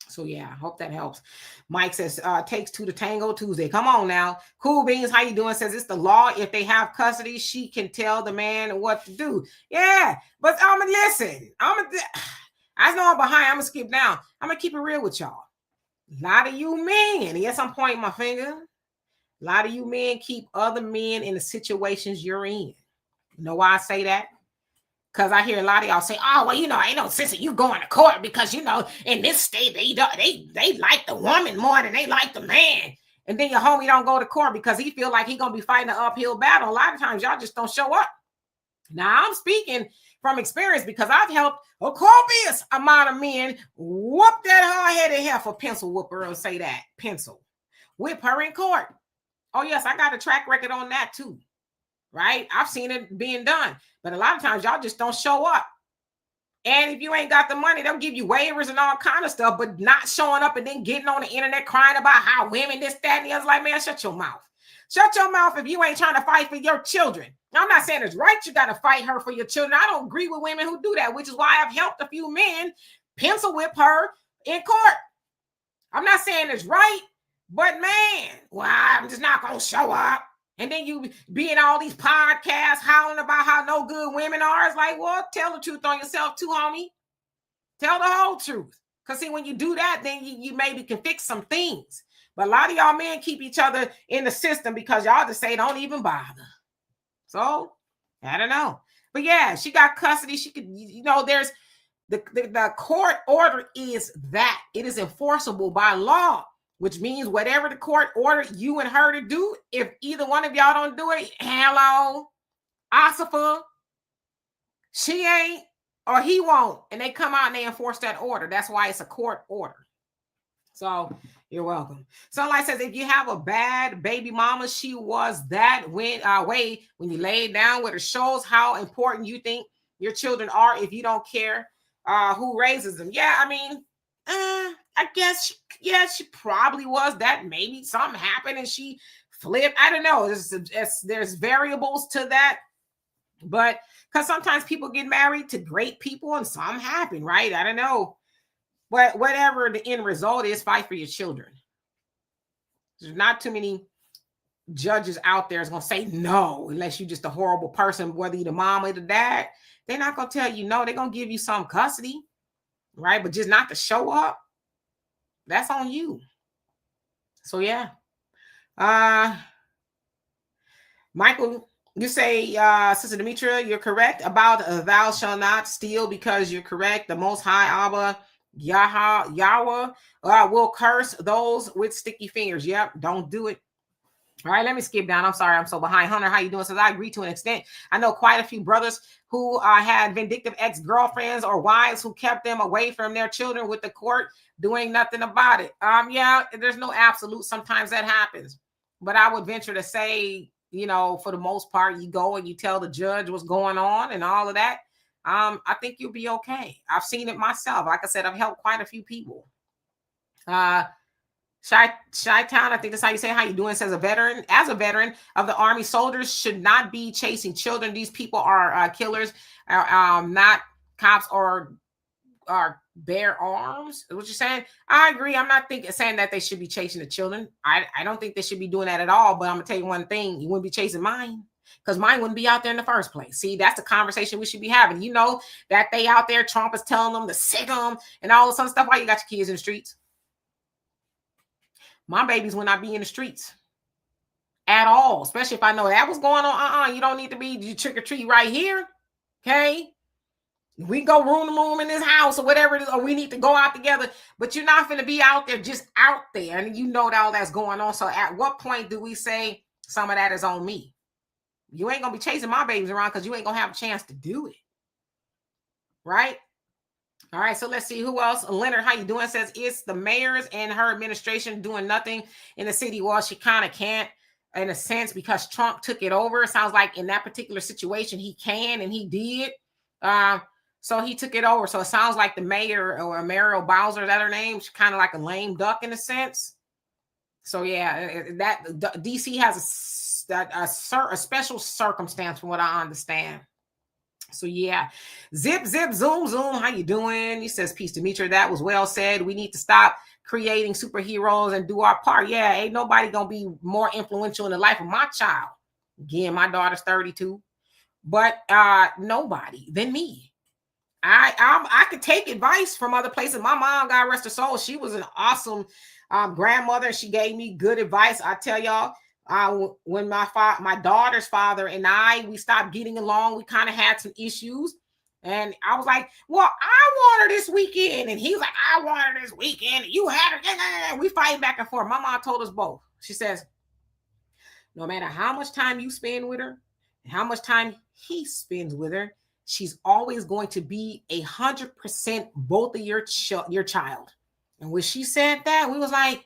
So yeah, I hope that helps. Mike says, takes two to tango Tuesday. Come on now. Cool Beans, how you doing? Says it's the law. If they have custody, she can tell the man what to do. Yeah, but listen. I know I'm behind. I'm gonna skip down. I'm gonna keep it real with y'all. A lot of you men, yes, I'm pointing my finger. A lot of you men keep other men in the situations you're in. You know why I say that? Because I hear a lot of y'all say, "Oh, well, you know, ain't no sense of you going to court because you know in this state they like the woman more than they like the man." And then your homie don't go to court because he feel like he gonna be fighting an uphill battle. A lot of times y'all just don't show up. Now I'm speaking from experience because I've helped a copious amount of men whoop that hard-headed heifer, pencil whooper, and say that pencil whip her in court. Oh yes, I got a track record on that too, right? I've seen it being done, but a lot of times y'all just don't show up. And if you ain't got the money, they'll give you waivers and all kind of stuff, but not showing up and then getting on the internet crying about how women this, that, and the other. Like, man, shut your mouth. Shut your mouth if you ain't trying to fight for your children. Now, I'm not saying it's right you got to fight her for your children. I don't agree with women who do that, which is why I've helped a few men pencil whip her in court. I'm not saying it's right, but man, well, I'm just not going to show up. And then you be in all these podcasts howling about how no good women are. It's like, well, tell the truth on yourself too, homie. Tell the whole truth. Because see, when you do that, then you maybe can fix some things. But a lot of y'all men keep each other in the system because y'all just say don't even bother. So, I don't know. But yeah, she got custody. She could, you know, there's the court order is that. It is enforceable by law. Which means whatever the court ordered you and her to do, if either one of y'all don't do it, hello, Asifa, she ain't or he won't. And they come out and they enforce that order. That's why it's a court order. So you're welcome. Sunlight says, if you have a bad baby mama, she was that way when you lay down with her, shows how important you think your children are if you don't care who raises them. Yeah, I mean, I guess, she probably was that. Maybe something happened and she flipped. I don't know. There's variables to that. But because sometimes people get married to great people and some happen, right? I don't know. But whatever the end result is, fight for your children. There's not too many judges out there is going to say no, unless you're just a horrible person, whether you're the mom or the dad. They're not going to tell you no. They're going to give you some custody, right? But just not to show up. That's on you. So yeah. Michael, you say, Sister Demetra, you're correct about thou shalt not steal because you're correct. The Most High Abba Yahweh will curse those with sticky fingers. Yep, don't do it. All right, let me skip down. I'm sorry, I'm so behind. Hunter, how you doing? Says I agree to an extent. I know quite a few brothers who had vindictive ex-girlfriends or wives who kept them away from their children with the court doing nothing about it. Yeah, there's no absolute. Sometimes that happens. But I would venture to say, you know, for the most part, you go and you tell the judge what's going on and all of that. I think you'll be okay. I've seen it myself. Like I said, I've helped quite a few people. Chi-Town, I think that's how you say how you doing, says as a veteran of the Army, soldiers should not be chasing children. These people are killers, not cops or bear arms. What you're saying? I agree. I'm not saying that they should be chasing the children. I don't think they should be doing that at all. But I'm gonna tell you one thing: you wouldn't be chasing mine because mine wouldn't be out there in the first place. See, that's the conversation we should be having. You know that they out there. Trump is telling them to sick them and all this other stuff. Why you got your kids in the streets? My babies will not be in the streets at all, especially if I know that was going on. You don't need to be trick or treat right here. Okay. We go room to room in this house or whatever it is, or we need to go out together, but you're not going to be out there just out there. And you know that all that's going on. So at what point do we say some of that is on me? You ain't going to be chasing my babies around because you ain't going to have a chance to do it. Right? All right, so let's see who else. Leonard, how you doing? Says it's the mayor's and her administration doing nothing in the city. Well, she kind of can't in a sense because Trump took it over. It sounds like in that particular situation, he can and he did. So he took it over. So it sounds like the mayor or Mariel Bowser, is that her name? She's kind of like a lame duck in a sense. So yeah, that DC has a special circumstance from what I understand. So yeah, zip, zoom. How you doing? He says, peace, Demetra. That was well said. We need to stop creating superheroes and do our part. Yeah, ain't nobody going to be more influential in the life of my child. Again, my daughter's 32, but nobody than me. I could take advice from other places. My mom, God rest her soul, she was an awesome grandmother. She gave me good advice. I tell y'all, when my daughter's father and we stopped getting along, we kind of had some issues. And I was like, well, I want her this weekend. And he was like, I want her this weekend. You had her. We fight back and forth. My mom told us both. She says, no matter how much time you spend with her and how much time he spends with her, she's always going to be 100% both of your child. And when she said that, we was like,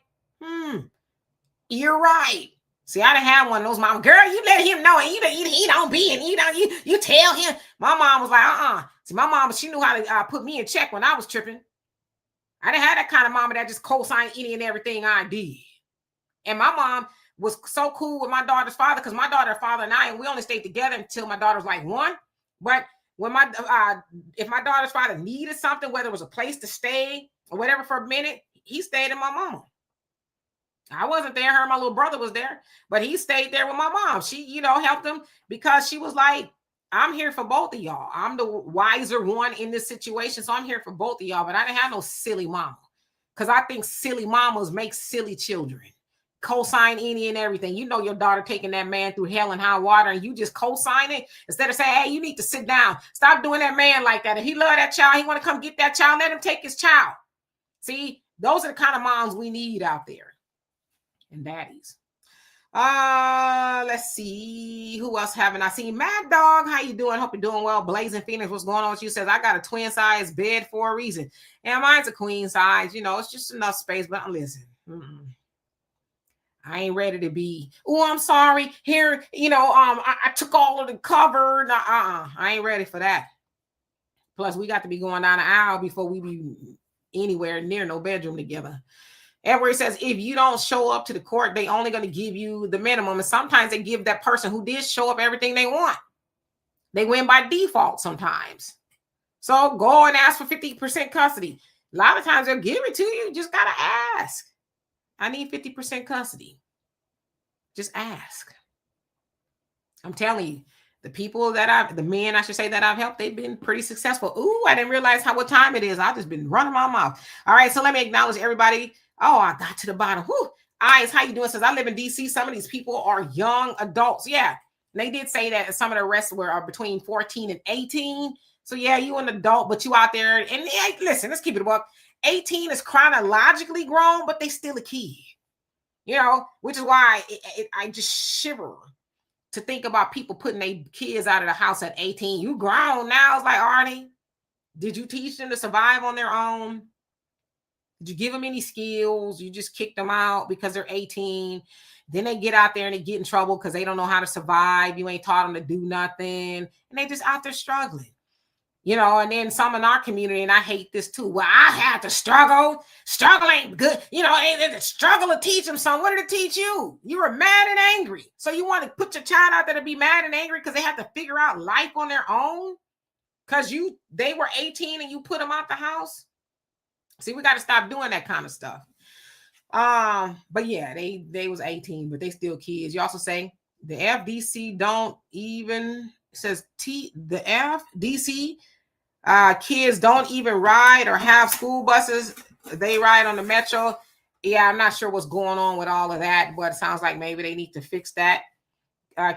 you're right. See, I didn't have one of those mom, girl, you let him know, and he don't be, and you tell him. My mom was like, See, my mom, she knew how to put me in check when I was tripping. I didn't have that kind of mama that just co-signed any and everything I did. And my mom was so cool with my daughter's father, because my daughter's father and and we only stayed together until my daughter was like 1. But when if my daughter's father needed something, whether it was a place to stay or whatever for a minute, he stayed in my mama. I wasn't there. Her and my little brother was there, but he stayed there with my mom. She, helped him because she was like, I'm here for both of y'all. I'm the wiser one in this situation, so I'm here for both of y'all. But I didn't have no silly mama, because I think silly mamas make silly children. Co-sign any and everything. You know your daughter taking that man through hell and high water, and you just co-sign it instead of saying, hey, you need to sit down. Stop doing that man like that. If he love that child, he want to come get that child, let him take his child. See, those are the kind of moms we need out there. And daddies. Let's see. Who else haven't I seen? Mad Dog, how you doing? Hope you're doing well. Blazing Phoenix, what's going on with you? Says, I got a twin size bed for a reason. And mine's a queen size. It's just enough space. But listen, I ain't ready to be, I'm sorry. Here, I took all of the cover. I ain't ready for that. Plus, we got to be going down an aisle before we be anywhere near no bedroom together. Edward says, if you don't show up to the court, they only going to give you the minimum. And sometimes they give that person who did show up everything they want. They win by default sometimes. So go and ask for 50% custody. A lot of times they'll give it to you. You just got to ask. I need 50% custody. Just ask. I'm telling you, the men I should say that I've helped, they've been pretty successful. Ooh, I didn't realize what time it is. I've just been running my mouth. All right, so let me acknowledge everybody. Oh, I got to the bottom. Whew. Eyes, how you doing? Says, I live in D.C. Some of these people are young adults. Yeah, they did say that some of the rest are between 14 and 18. So yeah, you an adult, but you out there. And listen, let's keep it up. 18 is chronologically grown, but they still a kid. Which is why I just shiver to think about people putting their kids out of the house at 18. You grown now. It's like, Arnie, did you teach them to survive on their own? Did you give them any skills? You just kicked them out because they're 18. Then they get out there and they get in trouble because they don't know how to survive. You ain't taught them to do nothing. And they just out there struggling. And then some in our community, and I hate this too. Well, I had to struggle. Struggle ain't good. They struggle to teach them something. What did it teach you? You were mad and angry. So you want to put your child out there to be mad and angry because they have to figure out life on their own? Because they were 18 and you put them out the house? See, we got to stop doing that kind of stuff. But yeah, they was 18, but they still kids. You also say the FDC don't even, it says the FDC kids don't even ride or have school buses. They ride on the metro. Yeah, I'm not sure what's going on with all of that, but it sounds like maybe they need to fix that.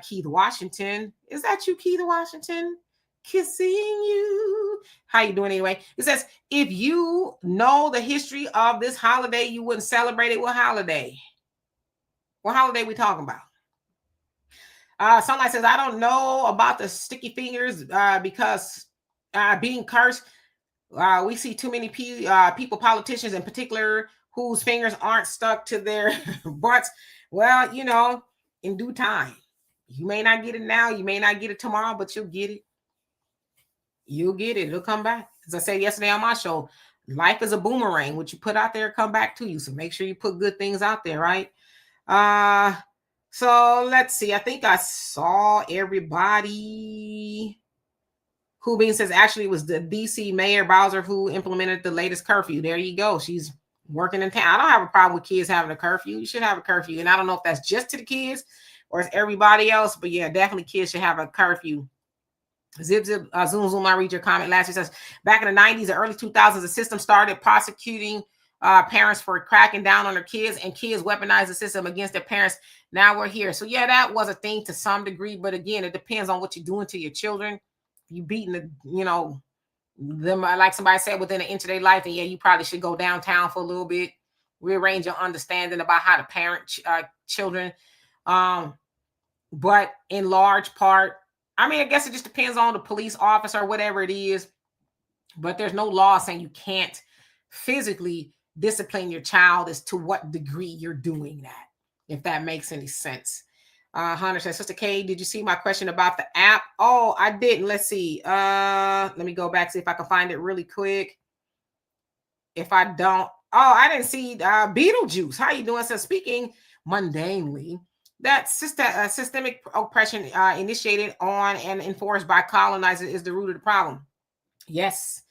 Keith Washington. Is that you, Keith Washington? Kissing you. How you doing anyway? It says, if you know the history of this holiday, you wouldn't celebrate it. What holiday? What holiday we talking about? Somebody says, I don't know about the sticky fingers because being cursed. We see too many people, politicians in particular, whose fingers aren't stuck to their butts. Well, in due time. You may not get it now. You may not get it tomorrow, but you'll get it. You'll get it. It'll come back. As I said yesterday on my show, life is a boomerang. What you put out there, come back to you. So make sure you put good things out there, right? So let's see. I think I saw everybody. Who Bean says, actually, it was the DC Mayor Bowser who implemented the latest curfew. There you go. She's working in town. I don't have a problem with kids having a curfew. You should have a curfew. And I don't know if that's just to the kids or it's everybody else. But yeah, definitely kids should have a curfew. Zip, zip, zoom, zoom. I read your comment last year. Says, back in the 90s, the early 2000s, the system started prosecuting parents for cracking down on their kids, and kids weaponized the system against their parents. Now we're here. So yeah, that was a thing to some degree, but again, it depends on what you're doing to your children. You beating the, you know, them, like somebody said, within an inch of their life, and yeah, you probably should go downtown for a little bit, rearrange your understanding about how to parent children. But in large part, I mean, I guess it just depends on the police officer or whatever it is, but there's no law saying you can't physically discipline your child as to what degree you're doing that, if that makes any sense. Hunter says, Sister Kaye, did you see my question about the app? Oh, I didn't. Let's see. Let me go back, see if I can find it really quick. If I don't, oh, I didn't see Beetlejuice. How you doing? So speaking mundanely, that systemic oppression initiated on and enforced by colonizers is the root of the problem. Yes,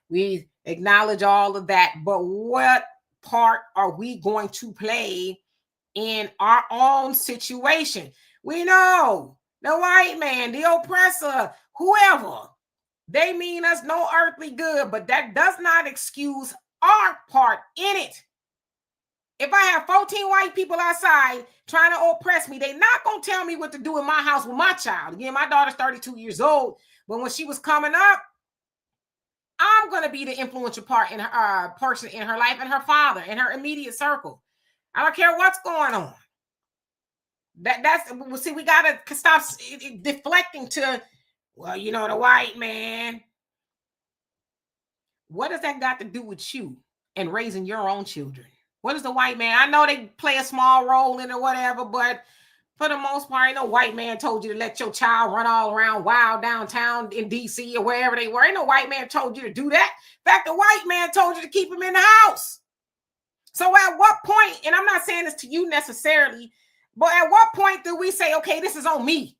we acknowledge all of that, but what part are we going to play in our own situation? We know the white man, the oppressor, whoever, they mean us no earthly good, but that does not excuse our part in it. If I have 14 white people outside trying to oppress me, they're not going to tell me what to do in my house with my child. Again, my daughter's 32 years old, but when she was coming up, I'm going to be the influential part in her person in her life, and her father, and her immediate circle. I don't care what's going on. That's see, we got to stop deflecting to, well, you know, the white man. What does that got to do with you and raising your own children? What is the white man? I know they play a small role in it or whatever, but for the most part, ain't no white man told you to let your child run all around wild downtown in D.C. or wherever they were. Ain't no white man told you to do that. In fact, the white man told you to keep him in the house. So at what point, and I'm not saying this to you necessarily, but at what point do we say, okay, this is on me?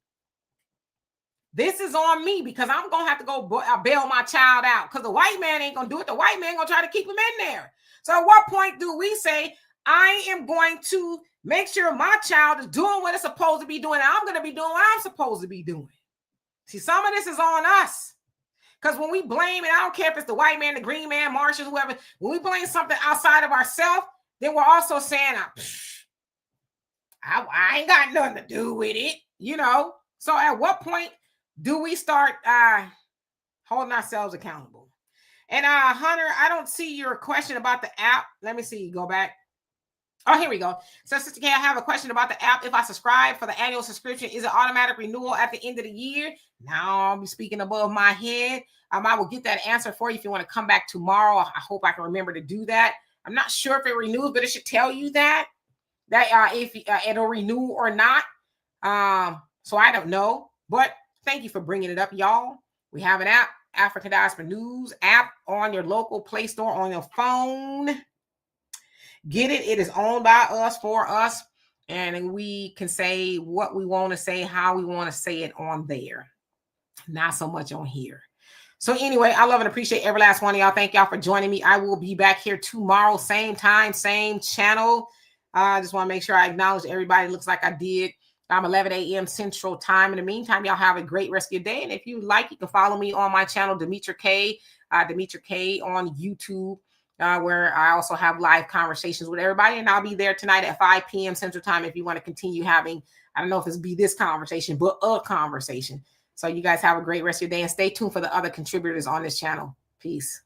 This is on me because I'm going to have to go bail my child out because the white man ain't going to do it. The white man going to try to keep him in there. So at what point do we say, I am going to make sure my child is doing what it's supposed to be doing, and I'm going to be doing what I'm supposed to be doing? See, some of this is on us. Because when we blame, and I don't care if it's the white man, the green man, Martians, whoever, when we blame something outside of ourselves, then we're also saying, I ain't got nothing to do with it, you know? So at what point do we start holding ourselves accountable? And Hunter, I don't see your question about the app. Let me see. Go back. Oh, here we go. So, Sister Kaye, I have a question about the app. If I subscribe for the annual subscription, is it automatic renewal at the end of the year? Now I'll be speaking above my head. I will get that answer for you if you want to come back tomorrow. I hope I can remember to do that. I'm not sure if it renews, but it should tell you that if it'll renew or not. So I don't know, but thank you for bringing it up, y'all. We have an app, African Diaspora News app, on your local Play Store on your phone. Get it. It is owned by us, for us, and we can say what we want to say, how we want to say it on there. Not so much on here. So anyway, I love and appreciate every last one of y'all. Thank y'all for joining me. I will be back here tomorrow, same time, same channel. I just want to make sure I acknowledge everybody. Looks like I did. I'm 11 a.m. Central Time. In the meantime, y'all have a great rest of your day. And if you like, you can follow me on my channel, Demetra Kaye, Demetra Kaye on YouTube, where I also have live conversations with everybody. And I'll be there tonight at 5 p.m. Central Time if you want to continue having, I don't know if it's be this conversation, but a conversation. So you guys have a great rest of your day and stay tuned for the other contributors on this channel. Peace.